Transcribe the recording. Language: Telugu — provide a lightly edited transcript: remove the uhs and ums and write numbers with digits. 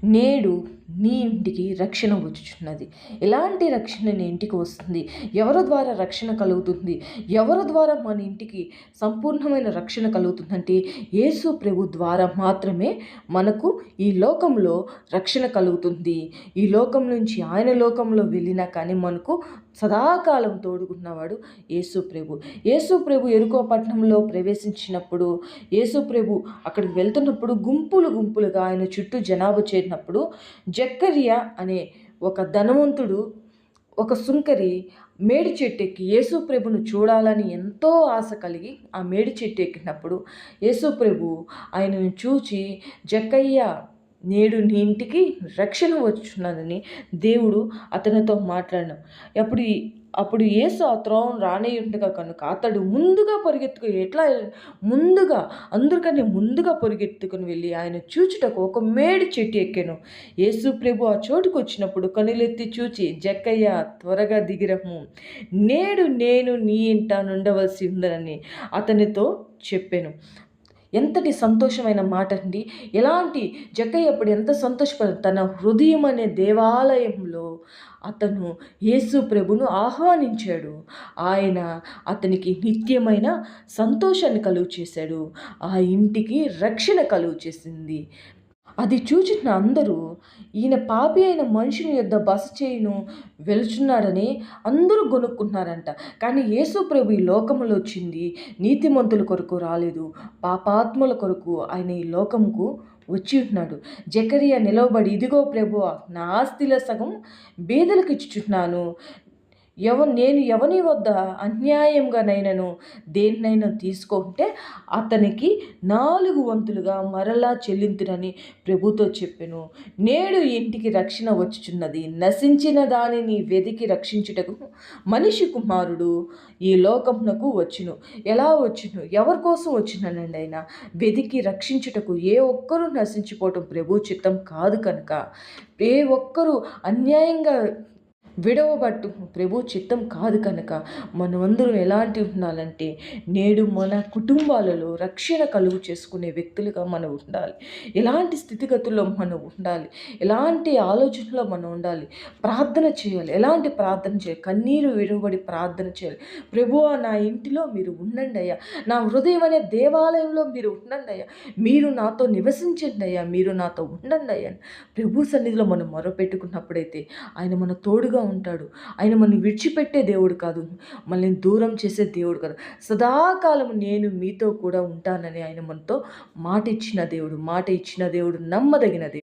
నేడు నీ ఇంటికి రక్షణ వచ్చుచున్నది. ఎలాంటి రక్షణ నీ ఇంటికి వస్తుంది? ఎవరి ద్వారా రక్షణ కలుగుతుంది? ఎవరి ద్వారా మన ఇంటికి సంపూర్ణమైన రక్షణ కలుగుతుందంటే యేసు ప్రభు ద్వారా మాత్రమే మనకు ఈ లోకంలో రక్షణ కలుగుతుంది. ఈ లోకం నుంచి ఆయన లోకంలో వెళ్ళినా కానీ మనకు సదాకాలం తోడుకున్నవాడు యేసు ప్రభు. యేసు ప్రభు యెరికో పట్టణంలో ప్రవేశించినప్పుడు, యేసు ప్రభు అక్కడికి వెళ్తున్నప్పుడు గుంపులుగా ఆయన చుట్టూ జనాభా చేరినప్పుడు జక్కరియా అనే ఒక ధనవంతుడు, ఒక సుంకరి మేడి చెట్టు ఎక్కి యేసు ప్రభును చూడాలని ఎంతో ఆశ కలిగి ఆ మేడి చెట్టు ఎక్కినప్పుడు యేసు ప్రభు ఆయనను చూచి, జక్కయ్య, నేడు నీ ఇంటికి రక్షణ వచ్చున్నదని దేవుడు అతనితో మాట్లాడాను. అప్పుడు యేసు ఆ త్రోవను రానేయుండగా కనుక అతడు ముందుగా అందరికన్నా ముందుగా పరిగెత్తుకుని వెళ్ళి ఆయన చూచుటకు ఒక మేడి చెట్టు ఎక్కాను. యేసు ప్రభు ఆ చోటుకు వచ్చినప్పుడు కనులెత్తి చూచి, జక్కయ్య, త్వరగా దిగిరము, నేడు నేను నీ ఇంట నుండవలసి ఉందనని అతనితో చెప్పాను. ఎంతటి సంతోషమైన మాట అండి. ఎలాంటి జక్కయ్య అప్పుడు ఎంత సంతోషపడ, తన హృదయం అనే దేవాలయంలో అతను యేసు ప్రభును ఆహ్వానించాడు. ఆయన అతనికి నిత్యమైన సంతోషాన్ని కలుగు చేశాడు. ఆ ఇంటికి రక్షణ కలుగు చేసింది. అది చూచిన అందరూ ఈయన పాపి అయిన మనుషుని యొద్ద బస చేయును వెలుచున్నాడని అందరూ గొనుక్కున్నారంట. కానీ యేసు ప్రభు ఈ లోకములో వచ్చింది నీతిమంతుల కొరకు రాలేదు, పాపాత్ముల కొరకు ఆయన ఈ లోకముకు వచ్చి ఉన్నాడు. జకరియా నిలవబడి, ఇదిగో ప్రభువా, నా ఆస్తిలో సగం బీదలకు ఇచ్చుచున్నాను. నేను ఎవని వద్ద అన్యాయంగానైనాను దేన్నైనా తీసుకుంటే అతనికి 4 వంతులుగా మరలా చెల్లింతునని ప్రభుతో చెప్పెను. నేడు ఇంటికి రక్షణ వచ్చుచున్నది. నశించిన దానిని వెదికి రక్షించుటకు మనిషి కుమారుడు ఈ లోకమునకు వచ్చును. ఎలా వచ్చును? ఎవరి కోసం వచ్చినానండి ఆయన? వెదికి రక్షించుటకు. ఏ ఒక్కరూ నశించిపోవటం ప్రభు చిత్తం కాదు కనుక, ఏ ఒక్కరూ అన్యాయంగా విడవబట్టు ప్రభు చిత్తం కాదు కనుక మనమందరం ఎలాంటి ఉండాలంటే నేడు మన కుటుంబాలలో రక్షణ కలుగు చేసుకునే వ్యక్తులుగా మనం ఉండాలి. ఎలాంటి స్థితిగతుల్లో మనం ఉండాలి, ఎలాంటి ఆలోచనలో మనం ఉండాలి, ప్రార్థన చేయాలి. ఎలాంటి ప్రార్థన చేయాలి? కన్నీరు విడవబడి ప్రార్థన చేయాలి. ప్రభువా, నా ఇంటిలో మీరు ఉండండి అయ్యా, నా హృదయం అనే దేవాలయంలో మీరు ఉండండి అయ్యా, మీరు నాతో నివసించండి అయ్యా, మీరు నాతో ఉండండి అయ్యా. ప్రభు సన్నిధిలో మనం మొరపెట్టుకున్నప్పుడైతే ఆయన మన తోడుగా ఉంటాడు. ఆయన మనం విడిచిపెట్టే దేవుడు కాదు, మనల్ని దూరం చేసే దేవుడు కాదు. సదాకాలం నేను మీతో కూడా ఉంటానని ఆయన మనతో మాట ఇచ్చిన దేవుడు, నమ్మదగిన దేవుడు.